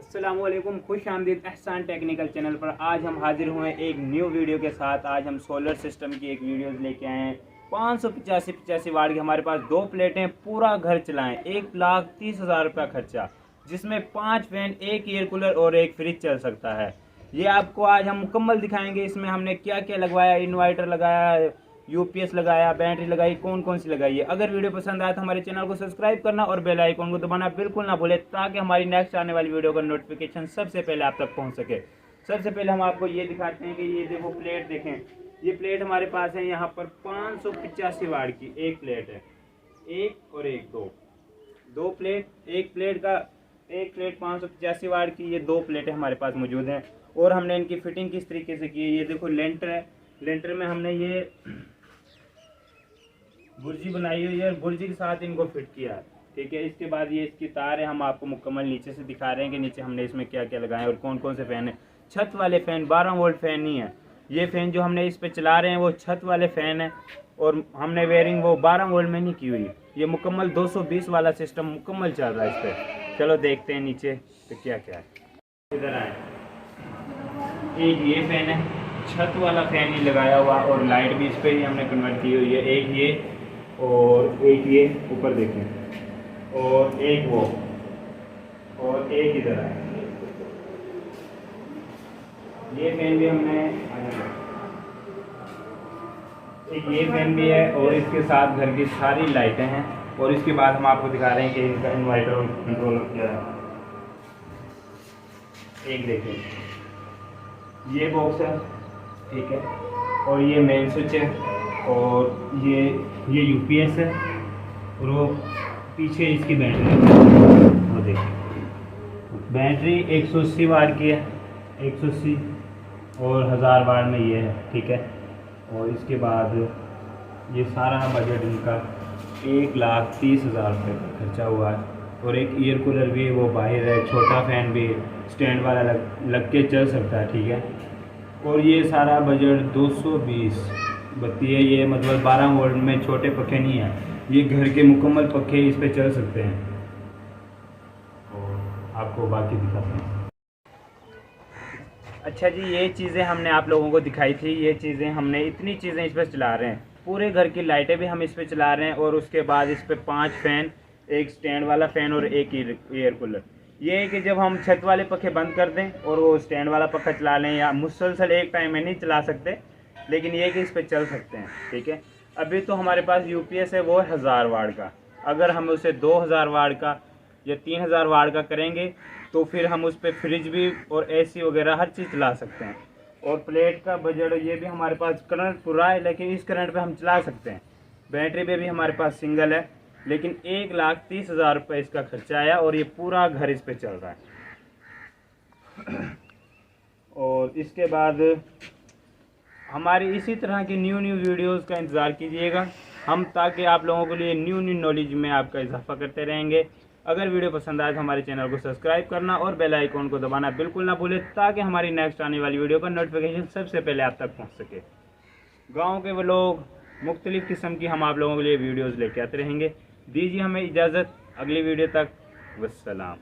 अस्सलामुअलैकुम, खुश आमदीद एहसान टेक्निकल चैनल पर। आज हम हाजिर हुए एक न्यू वीडियो के साथ। आज हम सोलर सिस्टम की एक वीडियो लेके आए हैं। 585 वाट की हमारे पास 2 प्लेटें, पूरा घर चलाएं। 1,30,000 रुपया खर्चा, जिसमें 5 फैन, 1 एयर कूलर और 1 फ्रिज चल सकता है। ये आपको आज हम मुकम्मल दिखाएंगे। इसमें हमने क्या क्या लगवाया, इन्वर्टर लगाया, यूपीएस लगाया, बैटरी लगाई, कौन कौन सी लगाई है। अगर वीडियो पसंद आए तो हमारे चैनल को सब्सक्राइब करना और बेल आइकन को दबाना बिल्कुल ना भूलें, ताकि हमारी नेक्स्ट आने वाली वीडियो का नोटिफिकेशन सबसे पहले आप तक पहुंच सके। सबसे पहले हम आपको ये दिखाते हैं कि ये देखो प्लेट देखें। ये प्लेट हमारे पास है यहाँ पर 585 वाट की एक प्लेट है। एक और एक दो प्लेट। एक प्लेट 585 वाट की, ये 2 प्लेटें हमारे पास मौजूद हैं। और हमने इनकी फिटिंग किस तरीके से की है, ये देखो लेंटर है। लेंटर में हमने ये बुर्जी बनाई हुई है, बुर्जी के साथ इनको फिट किया है। ठीक है, इसके बाद ये इसकी तार है। हम आपको मुकम्मल नीचे से दिखा रहे हैं कि नीचे हमने इसमें क्या क्या लगाया है और कौन कौन से फ़ैन है। छत वाले फ़ैन, 12 वोल्ट फ़ैन नहीं है। ये फ़ैन जो हमने इस पे चला रहे हैं वो छत वाले फ़ैन है, और हमने वेयरिंग वो 12 वोल्ट में नहीं की हुई। ये मुकम्मल 220 वाला सिस्टम मुकम्मल चल रहा है इस पर। चलो देखते हैं नीचे तो क्या क्या है। इधर आए, एक ये फ़ैन है, छत वाला फ़ैन ही लगाया हुआ, और लाइट भी इस पर ही हमने कन्वर्ट की हुई है। एक ये और एक ये ऊपर देखें, और एक वो, और एक इधर है। ये फैन भी हमने, एक ये फैन भी है, और इसके साथ घर की सारी लाइटें हैं। और इसके बाद हम आपको दिखा रहे हैं कि इनका इन्वर्टर और कंट्रोलर क्या है। एक देखें, ये बॉक्स है, ठीक है, और ये मेन स्विच है, और ये यूपीएस है, और वो पीछे इसकी बैटरी है। वो देखिए, बैटरी 180 वाट की है, 180, और 1000 वाट में ये है। ठीक है, और इसके बाद ये सारा बजट इनका 1,30,000 रुपये का खर्चा हुआ है। और एक एयर कूलर भी है, वो बाहर है। छोटा फ़ैन भी स्टैंड वाला लग के चल सकता है। ठीक है, और ये सारा बजट 220 बत्ती है। ये मतलब 12 वोल्ट में छोटे पखे नहीं है, ये घर के मुकम्मल पखे इस पे चल सकते हैं। और आपको बाकी दिखाते हैं। अच्छा जी, ये चीज़ें हमने आप लोगों को दिखाई थी। ये चीज़ें हमने, इतनी चीज़ें इस पर चला रहे हैं। पूरे घर की लाइटें भी हम इस पर चला रहे हैं। और उसके बाद इस पर 5 फैन, एक स्टैंड वाला फ़ैन और एक एयर कूलर। ये है कि जब हम छत वाले पखे बंद कर दें और वो स्टैंड वाला पखा चला लें, या मुसलसल एक टाइम में नहीं चला सकते, लेकिन ये कि इस पर चल सकते हैं। ठीक है, अभी तो हमारे पास यूपीएस है, वो है 1000 वाट का। अगर हम उसे 2000 वाट का या 3000 वाट का करेंगे तो फिर हम उस पर फ्रिज भी और एसी वगैरह हर चीज़ चला सकते हैं। और प्लेट का बजट, ये भी हमारे पास करंट पूरा है, लेकिन इस करंट पे हम चला सकते हैं। बैटरी पे भी हमारे पास सिंगल है, लेकिन 1,30,000 रुपये इसका खर्चा आया, और ये पूरा घर इस पे चल रहा है। और इसके बाद हमारी इसी तरह की न्यू वीडियोस का इंतज़ार कीजिएगा हम, ताकि आप लोगों के लिए न्यू नॉलेज में आपका इजाफा करते रहेंगे। अगर वीडियो पसंद आए तो हमारे चैनल को सब्सक्राइब करना और बेल आइकन को दबाना बिल्कुल ना भूलें, ताकि हमारी नेक्स्ट आने वाली वीडियो का नोटिफिकेशन सबसे पहले आप तक पहुँच सके। गाँव के वो लोग, मुख्तलिफ़ किस्म की हम आप लोगों के लिए वीडियोज़ लेके आते रहेंगे। दीजिए हमें इजाज़त, अगली वीडियो तक वस्सलाम।